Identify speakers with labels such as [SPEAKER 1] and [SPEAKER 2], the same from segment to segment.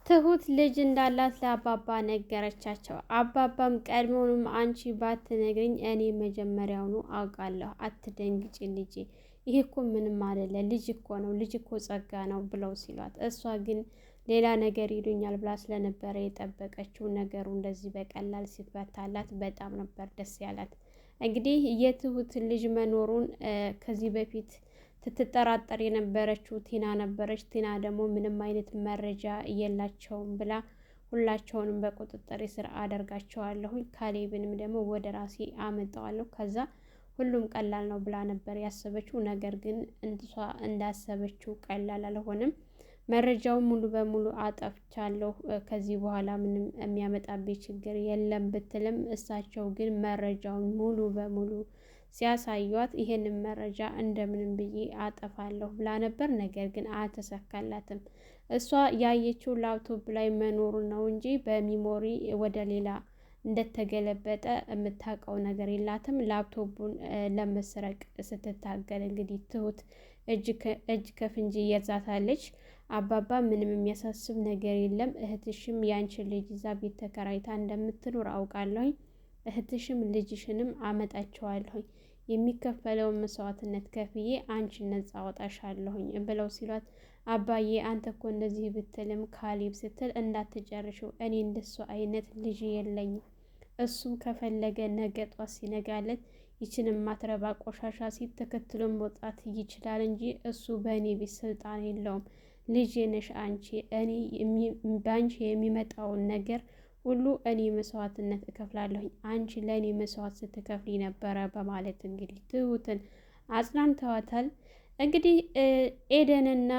[SPEAKER 1] ትሁት ልጅ እንዳላት ለአባባ ነገረቻቸው። አባባም ቀድሞውንም አንቺ ባትነግሪኝ እኔ መጀመሪያውኑ አውቃለሁ፣ አትደንግጪ ልጄ፣ ይሄ እኮ ምንም አይደለ፣ ልጅ እኮ ነው፣ ልጅ እኮ ጸጋ ነው ብለው ሲሏት፣ እሷ ግን ሌላ ነገር ይሉኛል ብላ ስለነበረ የጠበቀችው ነገሩ እንደዚህ በቀላል ሲፈታላት በጣም ነበር ደስ ያላት። እንግዲህ የትሁት ልጅ መኖሩን ከዚህ በፊት ስትጠራጠር የነበረችው ቲና ነበረች። ቲና ደግሞ ምንም አይነት መረጃ የላቸውም ብላ ሁላቸውንም በቁጥጥር ስር አደርጋቸዋለሁኝ፣ ካሌብንም ደግሞ ወደ ራሴ አመጣዋለሁ፣ ከዛ ሁሉም ቀላል ነው ብላ ነበር ያሰበችው። ነገር ግን እንሷ እንዳሰበችው ቀላል አልሆነም። መረጃውን ሙሉ በሙሉ አጠፍቻለሁ፣ ከዚህ በኋላ ምንም የሚያመጣብኝ ችግር የለም ብትልም እሳቸው ግን መረጃውን ሙሉ በሙሉ ሲያሳዩት ይሄንን መረጃ እንደምንም ብዬ አጠፋለሁ ብላ ነበር። ነገር ግን አልተሳካላትም። እሷ ያየችው ላፕቶፕ ላይ መኖሩ ነው እንጂ በሚሞሪ ወደ ሌላ እንደተገለበጠ የምታውቀው ነገር የላትም። ላፕቶፑን ለመስረቅ ስትታገል እንግዲህ ትሁት እጅ ከፍንጅ ይዛታለች። አባባ ምንም የሚያሳስብ ነገር የለም፣ እህትሽም ያንቺን ልጅ ይዛ ቤት ተከራይታ እንደምትኖር አውቃለሁኝ፣ እህትሽም ልጅሽንም አመጣቸዋለሁኝ፣ የሚከፈለውን መስዋዕትነት ከፍዬ አንቺን ነጻ አወጣሻለሁኝ ብለው ሲሏት፣ አባዬ አንተ እኮ እንደዚህ ብትልም ካሌብ ስትል እንዳትጨርሽው፣ እኔ እንደሱ አይነት ልጅ የለኝም፣ እሱም ከፈለገ ነገ ጧት ሲነጋለት ይችን ማትረባ ቆሻሻ ሴት ተከትሎ መውጣት ይችላል እንጂ እሱ በእኔ ቤት ስልጣን የለውም። ልጄ ነሽ አንቺ፣ እኔ በአንቺ የሚመጣውን ነገር ሁሉ እኔ መስዋዕትነት እከፍላለሁኝ፣ አንቺ ለእኔ መስዋዕት ስትከፍሊ ነበረ በማለት እንግዲህ ትሁትን አጽናንተዋታል። እንግዲህ ኤደንና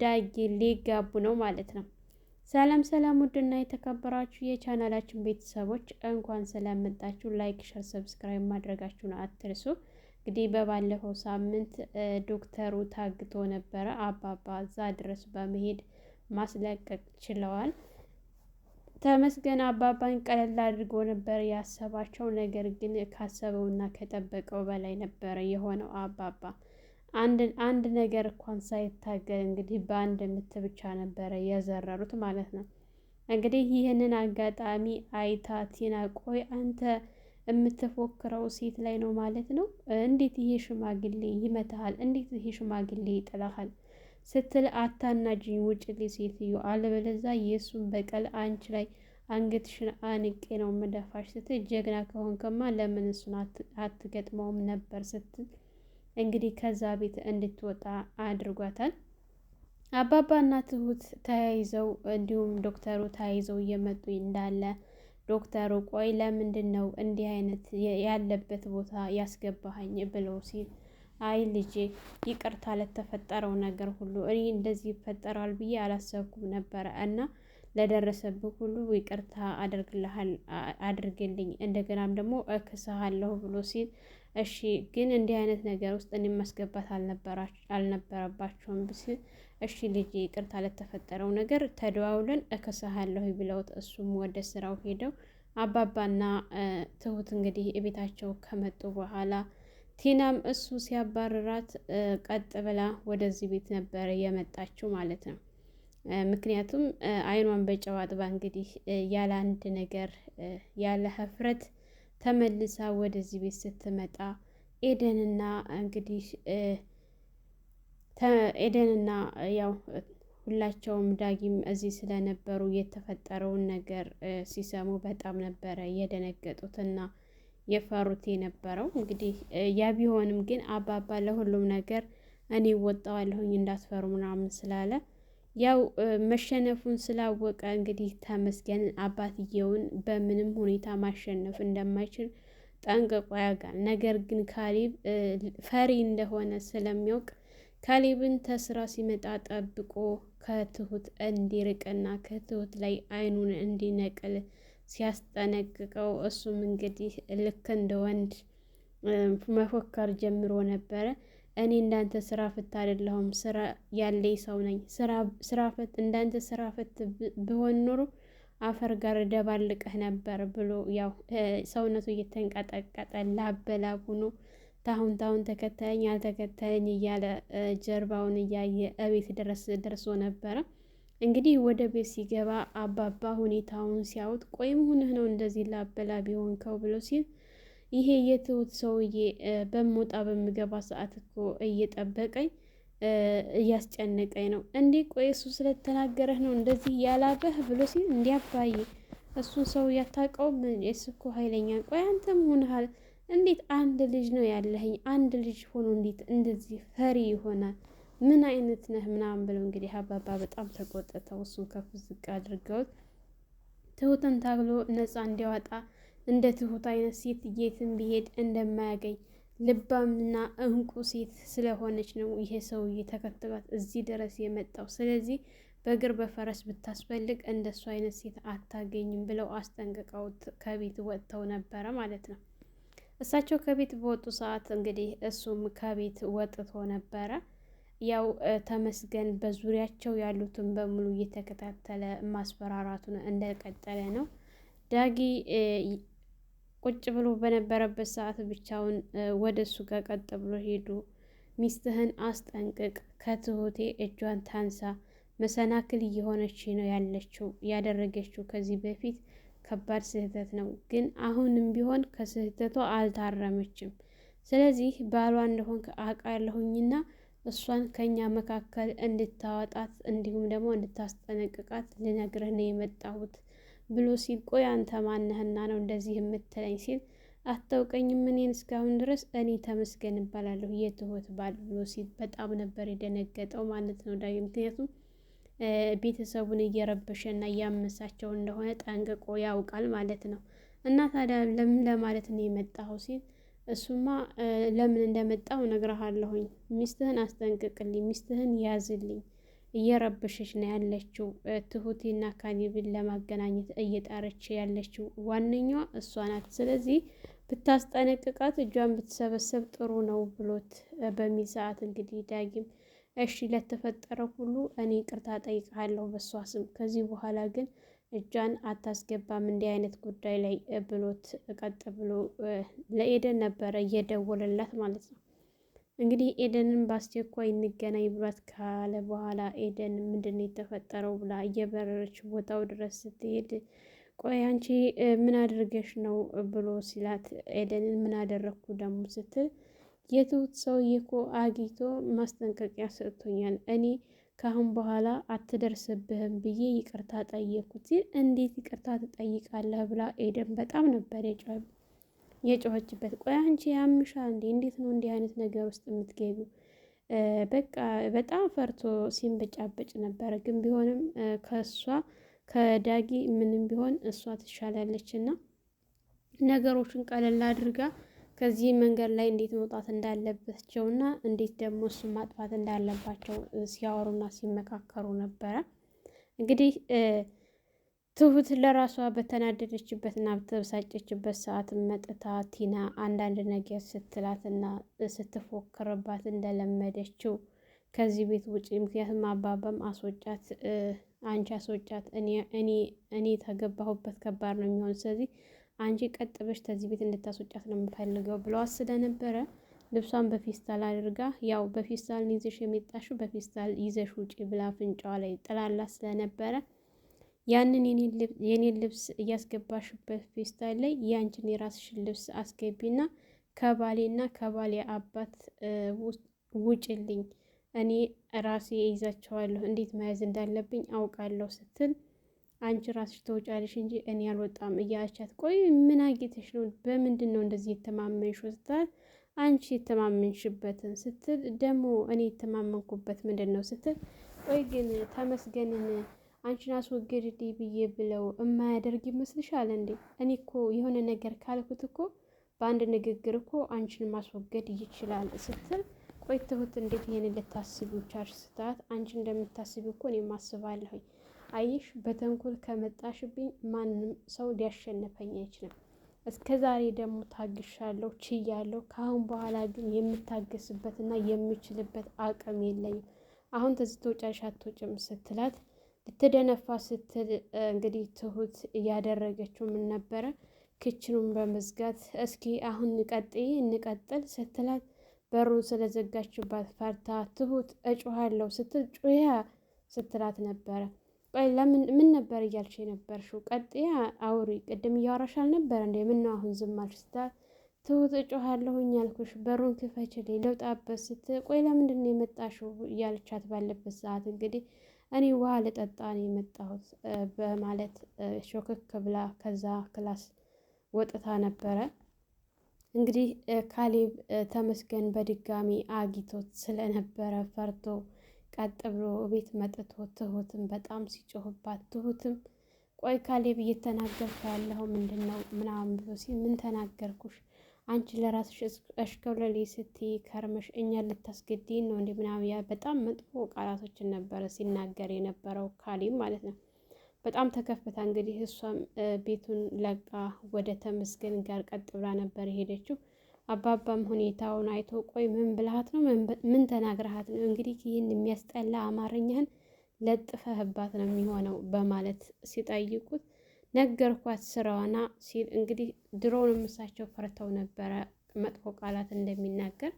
[SPEAKER 1] ዳጊ ሊጋቡ ነው ማለት ነው። ሰላም ሰላም፣ ውድና የተከበራችሁ የቻናላችን ቤተሰቦች እንኳን ስለመጣችሁ ላይክ፣ ሸር፣ ሰብስክራይብ ማድረጋችሁን አትርሱ። እንግዲህ በባለፈው ሳምንት ዶክተሩ ታግቶ ነበረ። አባባ እዛ ድረስ በመሄድ ማስለቀቅ ችለዋል። ተመስገን አባባን ቀለል አድርጎ ነበር ያሰባቸው። ነገር ግን ካሰበውና ከጠበቀው በላይ ነበረ የሆነው። አባባ አንድ ነገር እንኳን ሳይታገል እንግዲህ በአንድ ምት ብቻ ነበረ የዘረሩት ማለት ነው። እንግዲህ ይህንን አጋጣሚ አይታ ቲና፣ ቆይ አንተ የምትፎክረው ሴት ላይ ነው ማለት ነው? እንዴት ይሄ ሽማግሌ ይመታሃል? እንዴት ይሄ ሽማግሌ ይጥላሃል? ስትል አታናጅኝ፣ ውጭልኝ ሴትዮ፣ አለበለዛ የእሱን በቀል አንቺ ላይ አንገትሽን አንቄ ነው መደፋሽ ስትል፣ ጀግና ከሆንከማ ለምን እሱን አትገጥመውም ነበር ስትል እንግዲህ ከዛ ቤት እንድትወጣ አድርጓታል። አባባና ትሁት ተያይዘው እንዲሁም ዶክተሩ ተያይዘው እየመጡ እንዳለ ዶክተሩ ቆይ ለምንድን ነው እንዲህ አይነት ያለበት ቦታ ያስገባኸኝ ብለው ሲል፣ አይ ልጄ ይቅርታ ለተፈጠረው ነገር ሁሉ፣ እኔ እንደዚህ ይፈጠራል ብዬ አላሰብኩም ነበረ እና ለደረሰብህ ሁሉ ይቅርታ አድርግልኝ፣ እንደገናም ደግሞ እክስሃለሁ ብሎ ሲል፣ እሺ ግን እንዲህ አይነት ነገር ውስጥ እኔ ማስገባት አልነበረባቸውም ሲል፣ እሺ ልጄ ይቅርታ ለተፈጠረው ነገር ተደዋውለን እክስሃለሁ ብለውት እሱም ወደ ስራው ሄደው አባባና ትሁት እንግዲህ ቤታቸው ከመጡ በኋላ ቲናም እሱ ሲያባርራት ቀጥ ብላ ወደዚህ ቤት ነበረ የመጣችው ማለት ነው። ምክንያቱም አይኗን በጨው አጥባ እንግዲህ ያለ አንድ ነገር ያለ ሀፍረት ተመልሳ ወደዚህ ቤት ስትመጣ ኤደንና ያው ሁላቸውም ዳጊም እዚህ ስለነበሩ የተፈጠረውን ነገር ሲሰሙ በጣም ነበረ የደነገጡትና የፈሩት የነበረው። እንግዲህ ያ ቢሆንም ግን አባባ ለሁሉም ነገር እኔ ወጣዋለሁኝ እንዳትፈሩ ምናምን ስላለ ያው መሸነፉን ስላወቀ እንግዲህ ተመስገን አባትየውን በምንም ሁኔታ ማሸነፍ እንደማይችል ጠንቅቆ ያውቃል። ነገር ግን ካሌብ ፈሪ እንደሆነ ስለሚያውቅ ካሌብን ተስራ ሲመጣ ጠብቆ ከትሁት እንዲርቅና ከትሁት ላይ አይኑን እንዲነቅል ሲያስጠነቅቀው እሱም እንግዲህ ልክ እንደ ወንድ መፎከር ጀምሮ ነበረ። እኔ እንዳንተ ስራ ፍት አይደለሁም፣ ስራ ያለኝ ሰው ነኝ። ስራ ፍት እንዳንተ ስራ ፍት ብሆን ኖሮ አፈር ጋር ደባልቀህ ነበር ብሎ ያው ሰውነቱ እየተንቀጠቀጠ ላበላብ ሆኖ ታሁን ተከተለኝ አልተከተለኝ እያለ ጀርባውን እያየ እቤት ድረስ ደርሶ ነበረ። እንግዲህ ወደ ቤት ሲገባ አባባ ሁኔታውን ሲያዩት ቆይ ሆነህ ነው እንደዚህ ላበላ ቢሆንከው ብሎ ሲል ይሄ የትሁት ሰውዬ በምወጣ በምገባ ሰዓት እኮ እየጠበቀኝ እያስጨነቀኝ ነው እንዴ? ቆይ እሱ ስለተናገረህ ነው እንደዚህ ያላበህ ብሎ ሲል እንዲያባዬ እሱን ሰው ያታውቀውም እሱ እኮ ኃይለኛ። ቆይ አንተም ሆነሃል እንዴት? አንድ ልጅ ነው ያለህኝ። አንድ ልጅ ሆኖ እንዴት እንደዚህ ፈሪ ይሆናል? ምን አይነት ነህ ምናምን ብለው እንግዲህ አባባ በጣም ተቆጥተው እሱን ከፍ ዝቅ አድርገውት ትሁትን ታግሎ ነፃ እንዲያወጣ እንደ ትሁት አይነት ሴት የትም ቢሄድ እንደማያገኝ ልባምና እንቁ ሴት ስለሆነች ነው ይሄ ሰውዬ ተከትሏት እዚህ ድረስ የመጣው። ስለዚህ በእግር በፈረስ ብታስፈልግ እንደሱ አይነት ሴት አታገኝም ብለው አስጠንቅቀውት ከቤት ወጥተው ነበረ ማለት ነው። እሳቸው ከቤት በወጡ ሰዓት እንግዲህ እሱም ከቤት ወጥቶ ነበረ። ያው ተመስገን በዙሪያቸው ያሉትን በሙሉ እየተከታተለ ማስፈራራቱን እንደቀጠለ ነው። ዳጊ ቁጭ ብሎ በነበረበት ሰዓት ብቻውን ወደ እሱ ጋር ቀጥ ብሎ ሄዱ። ሚስትህን አስጠንቅቅ፣ ከትሁቴ እጇን ታንሳ፣ መሰናክል እየሆነች ነው ያለችው። ያደረገችው ከዚህ በፊት ከባድ ስህተት ነው፣ ግን አሁንም ቢሆን ከስህተቷ አልታረመችም። ስለዚህ ባሏ እንደሆንክ አውቃለሁኝና እሷን ከኛ መካከል እንድታወጣት እንዲሁም ደግሞ እንድታስጠነቅቃት ልነግርህ ነው የመጣሁት ብሎ ሲል ቆይ አንተ ማነህና ነው እንደዚህ የምትለኝ? ሲል አታውቀኝም እኔን እስካሁን ድረስ? እኔ ተመስገን እባላለሁ የትሁት ባል ብሎ ሲል በጣም ነበር የደነገጠው ማለት ነው ዳጊ። ምክንያቱም ቤተሰቡን እየረበሸና እያመሳቸው እንደሆነ ጠንቅቆ ያውቃል ማለት ነው። እና ታዲያ ለምን ለማለት ነው የመጣኸው? ሲል እሱማ ለምን እንደመጣው እነግርሃለሁኝ። ሚስትህን አስጠንቅቅልኝ፣ ሚስትህን ያዝልኝ፣ እየረበሸች ነው ያለችው። ትሁቴና ካሌብን ለማገናኘት እየጣረች ያለችው ዋነኛዋ እሷ ናት። ስለዚህ ብታስጠነቅቃት እጇን ብትሰበሰብ ጥሩ ነው ብሎት በሚል ሰዓት እንግዲህ ዳጊም እሺ ለተፈጠረው ሁሉ እኔ ቅርታ ጠይቃለሁ በሷ ስም፣ ከዚህ በኋላ ግን እጇን አታስገባም እንዲህ አይነት ጉዳይ ላይ ብሎት ቀጥ ብሎ ለኤደን ነበረ እየደወለላት ማለት ነው። እንግዲህ ኤደንን በአስቸኳይ እንገናኝ ብሏት ካለ በኋላ ኤደን ምንድን ነው የተፈጠረው ብላ እየበረረች ቦታው ድረስ ስትሄድ ቆይ አንቺ ምን አድርገሽ ነው ብሎ ሲላት ኤደንን ምን አደረግኩ ደግሞ ስትል የትሁት ሰውዬ እኮ አግኝቶ ማስጠንቀቂያ ሰጥቶኛል፣ እኔ ከአሁን በኋላ አትደርስብህም ብዬ ይቅርታ ጠየኩት ሲል እንዴት ይቅርታ ትጠይቃለህ ብላ ኤደን በጣም ነበር የጮኸችበት። ቆይ አንቺ ያምሻ እንዴ? እንዴት ነው እንዲህ አይነት ነገር ውስጥ የምትገቢው? በቃ በጣም ፈርቶ ሲንበጫበጭ ነበረ። ግን ቢሆንም ከእሷ ከዳጊ ምንም ቢሆን እሷ ትሻላለች እና ነገሮችን ቀለል አድርጋ ከዚህ መንገድ ላይ እንዴት መውጣት እንዳለባቸው እና እንዴት ደግሞ እሱን ማጥፋት እንዳለባቸው ሲያወሩና ሲመካከሩ ነበረ። እንግዲህ ትሁት ለራሷ በተናደደችበትና በተበሳጨችበት ሰዓት መጥታ ቲና አንዳንድ ነገር ስትላትና ስትፎክርባት እንደለመደችው ከዚህ ቤት ውጪ፣ ምክንያቱም አባባም አስወጫት፣ አንቺ አስወጫት፣ እኔ ተገባሁበት ከባድ ነው የሚሆን፣ ስለዚህ አንቺ ቀጥ ብለሽ ከዚህ ቤት እንድታስወጫት ነው የምፈልገው ብለዋት ስለነበረ ልብሷን በፌስታል አድርጋ ያው በፌስታል ይዘሽ የመጣሽው በፌስታል ይዘሽ ውጪ ብላ አፍንጫዋ ላይ ጥላላት ስለነበረ ያንን የኔን ልብስ እያስገባሽበት ፌስታል ላይ ያንቺን የራስሽን ልብስ አስገቢና ከባሌና ከባሌ አባት ውጭልኝ፣ እኔ ራሴ ይዛቸዋለሁ፣ እንዴት መያዝ እንዳለብኝ አውቃለሁ ስትል አንቺ ራስሽ ተወጫለሽ እንጂ እኔ አልወጣም እያቻት፣ ቆይ ምን አጌተሽ ነው? በምንድን ነው እንደዚህ የተማመንሽው? ስትል አንቺ የተማመንሽበትን ስትል ደግሞ እኔ የተማመንኩበት ምንድን ነው ስትል፣ ቆይ ግን ተመስገንን አንቺን አስወግድልኝ ብዬ ብለው የማያደርግ ይመስልሻል እንዴ? እኔ እኮ የሆነ ነገር ካልኩት እኮ በአንድ ንግግር እኮ አንቺን ማስወገድ ይችላል ስትል፣ ቆይ ትሁት እንዴት ይሄንን ልታስቢው ቻልሽ? ስትላት አንቺ እንደምታስቢ እኮ እኔም አስባለሁኝ። አይሽ በተንኮል ከመጣሽብኝ ማንም ሰው ሊያሸንፈኝ አይችልም። እስከ ዛሬ ደግሞ ታግሻለሁ፣ ችያለሁ። ከአሁን በኋላ ግን የምታገስበትና የምችልበት አቅም የለኝም። አሁን ተዚህ ተወጫሽ አትወጭም ስትላት ልትደነፋ ስትል እንግዲህ ትሁት እያደረገችው ምን ነበረ? ክችኑን በመዝጋት እስኪ አሁን እንቀጥል ስትላት በሩን ስለዘጋችባት ፈርታ ትሁት እጮሃለሁ ስትል ጩያ ስትላት ነበረ። ቆይ ለምን ምን ነበር እያልሽ የነበርሽው? ቀጥያ አውሪ። ቅድም እያወራሽ አልነበረ እንዴ? ምን ነው አሁን ዝም አልሽ? ስታት ትሁት እጮሃለሁኝ ያልኩሽ በሩን ክፈችልኝ ልውጣበት ስትል ቆይ ለምንድን ነው የመጣሽው እያለቻት ባለበት ሰዓት እንግዲህ እኔ ውሃ ልጠጣ ነው የመጣሁት በማለት ሾክክ ብላ ከዛ ክላስ ወጥታ ነበረ። እንግዲህ ካሌብ ተመስገን በድጋሚ አጊቶት ስለነበረ ፈርቶ ቀጥ ብሎ ቤት መጥቶ ትሁትን በጣም ሲጮህባት፣ ትሁትም ቆይ ካሌብ እየተናገርኩ ያለኸው ምንድን ነው ምናምን ብሎ ሲል ምን ተናገርኩሽ? አንቺ ለራስሽ እሽከውለሌ ስትይ ከርመሽ እኛን ልታስገድይን ነው እንዴ ምናምን በጣም መጥፎ ቃላቶችን ነበረ ሲናገር የነበረው ካሌብ ማለት ነው። በጣም ተከፍታ እንግዲህ እሷም ቤቱን ለቃ ወደ ተመስገን ጋር ቀጥ ብላ ነበር የሄደችው። አባባም ሁኔታውን አይቶ ቆይ ምን ብልሃት ነው ምን ተናግረሃት ነው እንግዲህ ይህን የሚያስጠላ አማርኛህን ለጥፈህባት ነው የሚሆነው በማለት ሲጠይቁት ነገርኳት ስራዋና ሲል እንግዲህ ድሮውንም እሳቸው ፈርተው ነበረ መጥፎ ቃላት እንደሚናገር።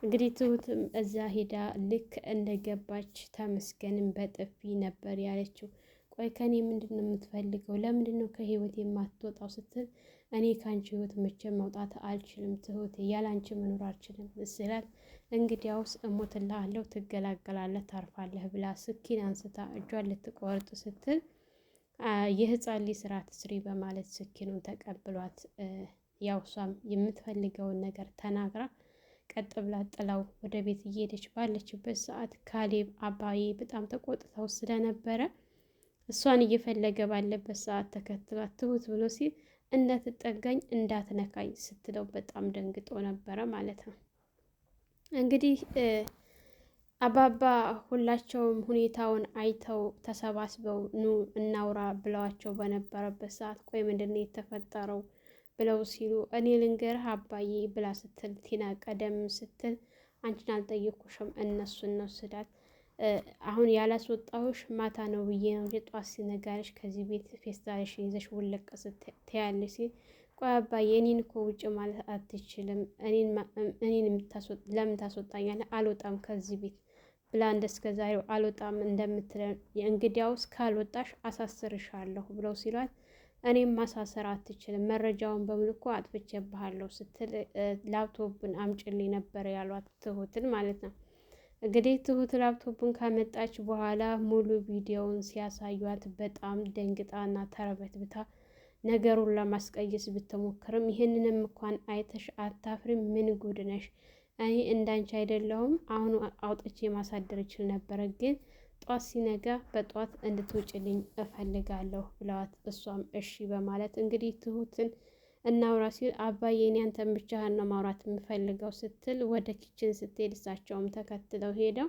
[SPEAKER 1] እንግዲህ ትሁትም እዛ ሄዳ ልክ እንደገባች ተመስገንም በጥፊ ነበር ያለችው። ቆይ ከኔ ምንድን ነው የምትፈልገው? ለምንድን ነው ከህይወት የማትወጣው? ስትል እኔ ከአንቺ ህይወት መቼም መውጣት አልችልም ትሁት፣ ያለ አንቺ መኖር አልችልም ስላት እንግዲያውስ እሞትልሃለሁ፣ ትገላገላለህ፣ ታርፋለህ ብላ ስኪን አንስታ እጇን ልትቆርጥ ስትል የህፃን ልጅ ስራ ትስሪ በማለት ስኪኑን ተቀብሏት ያው እሷም የምትፈልገውን ነገር ተናግራ ቀጥ ብላ ጥላው ወደ ቤት እየሄደች ባለችበት ሰዓት ካሌብ አባዬ በጣም ተቆጥተው ስለነበረ እሷን እየፈለገ ባለበት ሰዓት ተከትሏት ትሁት ብሎ ሲል እንዳትጠጋኝ እንዳትነካኝ ስትለው በጣም ደንግጦ ነበረ ማለት ነው። እንግዲህ አባባ ሁላቸውም ሁኔታውን አይተው ተሰባስበው ኑ እናውራ ብለዋቸው በነበረበት ሰዓት ቆይ ምንድን ነው የተፈጠረው ብለው ሲሉ እኔ ልንገርህ አባዬ ብላ ስትል ቲና ቀደም ስትል አንቺን አልጠየኩሽም እነሱን ነው ስዳት አሁን ያላስወጣሁሽ ማታ ነው ብዬ ነው የጧት ሲነጋርሽ ከዚህ ቤት ፌስታልሽ ይዘሽ ውልቅ ስትያለሽ ሲል ቆይ አባዬ እኔን እኮ ውጭ ማለት አትችልም እኔን ለምን ታስወጣኛለህ? አልወጣም ከዚህ ቤት ብላ እንደስከዛሬው አልወጣም እንደምትለን እንግዲያውስ ካልወጣሽ አሳስርሻለሁ ብለው ሲሏት እኔም ማሳሰር አትችልም መረጃውን በሙሉ እኮ አጥፍቼብሃለሁ ስትል ላፕቶፕን አምጭልኝ ነበር ያሏት ትሁትን ማለት ነው። እንግዲህ ትሁት ላፕቶፑን ካመጣች በኋላ ሙሉ ቪዲዮውን ሲያሳዩት በጣም ደንግጣና ተረበትብታ ነገሩን ለማስቀየስ ብትሞክርም ይህንንም እንኳን አይተሽ አታፍሪም? ምን ጉድ ነሽ? እኔ እንዳንቺ አይደለሁም። አሁኑ አውጥቼ ማሳደር እችል ነበረ፣ ግን ጧት ሲነጋ በጧት እንድትውጭልኝ እፈልጋለሁ ብለዋት እሷም እሺ በማለት እንግዲህ ትሁትን እናውራ ሲል አባዬ እኔ አንተን ብቻህን ነው ማውራት የምፈልገው ስትል ወደ ኪችን ስትሄድ እሳቸውም ተከትለው ሄደው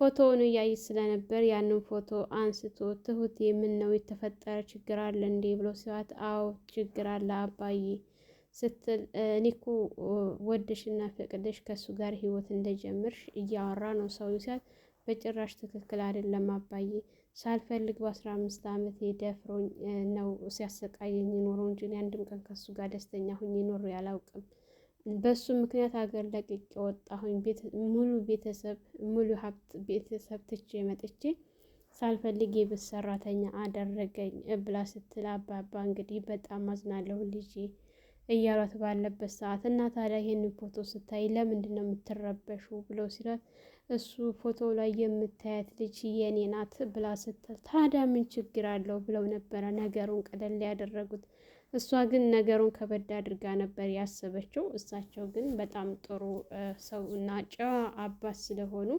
[SPEAKER 1] ፎቶውን እያየች ስለነበር ያንን ፎቶ አንስቶ ትሁት የምን ነው የተፈጠረ ችግር አለ እንዴ ብሎ ሲዋት አዎ ችግር አለ አባዬ ስትል እኔ እኮ ወድሽና ፈቅደሽ ከእሱ ጋር ህይወት እንደጀምርሽ እያወራ ነው ሰው ሲያት በጭራሽ ትክክል አይደለም አባዬ ሳልፈልግ በ15 ዓመት ደፍሮኝ ነው ሲያሰቃየኝ ኖረው እንጂ አንድም ቀን ከሱ ጋር ደስተኛ ሁኝ ኖሬ አላውቅም። በሱ ምክንያት ሀገር ለቅቄ ወጣሁኝ። ሙሉ ቤተሰብ ሙሉ ሀብት ቤተሰብ ትቼ መጥቼ ሳልፈልግ የቤት ሰራተኛ አደረገኝ ብላ ስትል አባባ እንግዲህ በጣም አዝናለሁ ልጄ እያሏት ባለበት ሰዓት እና ታዲያ ይህንን ፎቶ ስታይ ለምንድን ነው የምትረበሹ ብለው ሲላት እሱ ፎቶ ላይ የምታያት ልጅ የኔ ናት ብላ ስትል ታዲያ ምን ችግር አለው ብለው ነበረ ነገሩን ቀለል ያደረጉት። እሷ ግን ነገሩን ከበድ አድርጋ ነበር ያሰበችው። እሳቸው ግን በጣም ጥሩ ሰው እና ጨዋ አባት ስለሆኑ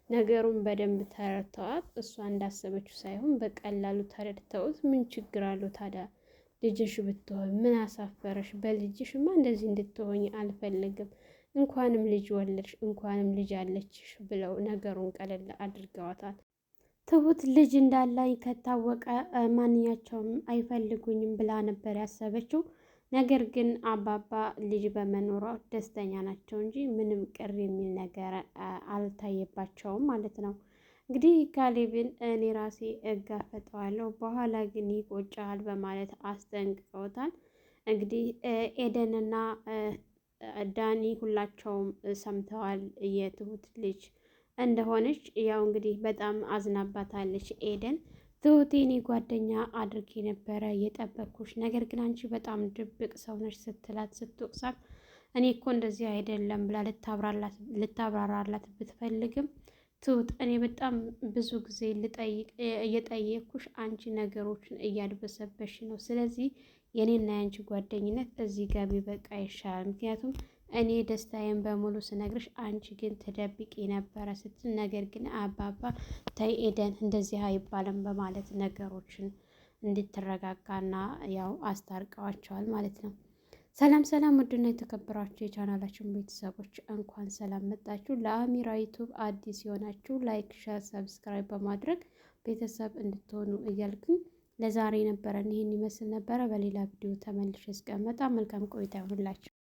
[SPEAKER 1] ነገሩን በደንብ ተረድተዋት እሷ እንዳሰበችው ሳይሆን በቀላሉ ተረድተውት ምን ችግር አለው ታዲያ ልጅሽ ብትሆን ምን አሳፈረሽ? በልጅሽማ እንደዚህ እንድትሆኝ አልፈልግም። እንኳንም ልጅ ወለድሽ፣ እንኳንም ልጅ አለችሽ ብለው ነገሩን ቀለል አድርገዋታል። ትሁት ልጅ እንዳላይ ከታወቀ ማንኛቸውም አይፈልጉኝም ብላ ነበር ያሰበችው። ነገር ግን አባባ ልጅ በመኖሯ ደስተኛ ናቸው እንጂ ምንም ቅር የሚል ነገር አልታየባቸውም ማለት ነው። እንግዲህ ካሌብን እኔ ራሴ እጋፈጠዋለሁ በኋላ ግን ይቆጫል በማለት አስጠንቅቀውታል። እንግዲህ ኤደንና ዳኒ ሁላቸውም ሰምተዋል የትሁት ልጅ እንደሆነች። ያው እንግዲህ በጣም አዝናባታለች ኤደን። ትሁቴ እኔ ጓደኛ አድርጌ ነበረ የጠበኩሽ፣ ነገር ግን አንቺ በጣም ድብቅ ሰው ነሽ ስትላት ስትወቅሳት እኔ እኮ እንደዚህ አይደለም ብላ ልታብራራላት ብትፈልግም ትሁት እኔ በጣም ብዙ ጊዜ እየጠየኩሽ አንቺ ነገሮችን እያድበሰበሽ ነው። ስለዚህ የኔና የአንቺ ጓደኝነት እዚህ ጋር ቢበቃ ይሻላል። ምክንያቱም እኔ ደስታዬን በሙሉ ስነግርሽ አንቺ ግን ትደብቂ ነበረ ስትል፣ ነገር ግን አባባ ተይ ኤደን እንደዚህ አይባልም በማለት ነገሮችን እንድትረጋጋና ያው አስታርቀዋቸዋል ማለት ነው። ሰላም ሰላም፣ ውድና የተከበራችሁ የቻናላችን ቤተሰቦች እንኳን ሰላም መጣችሁ። ለአሚራ ዩቱብ አዲስ የሆናችሁ ላይክ፣ ሸር፣ ሰብስክራይብ በማድረግ ቤተሰብ እንድትሆኑ እያልኩኝ ለዛሬ ነበረን ይህን ይመስል ነበረ። በሌላ ቪዲዮ ተመልሼ እስከመጣ መልካም ቆይታ ይሁንላችሁ።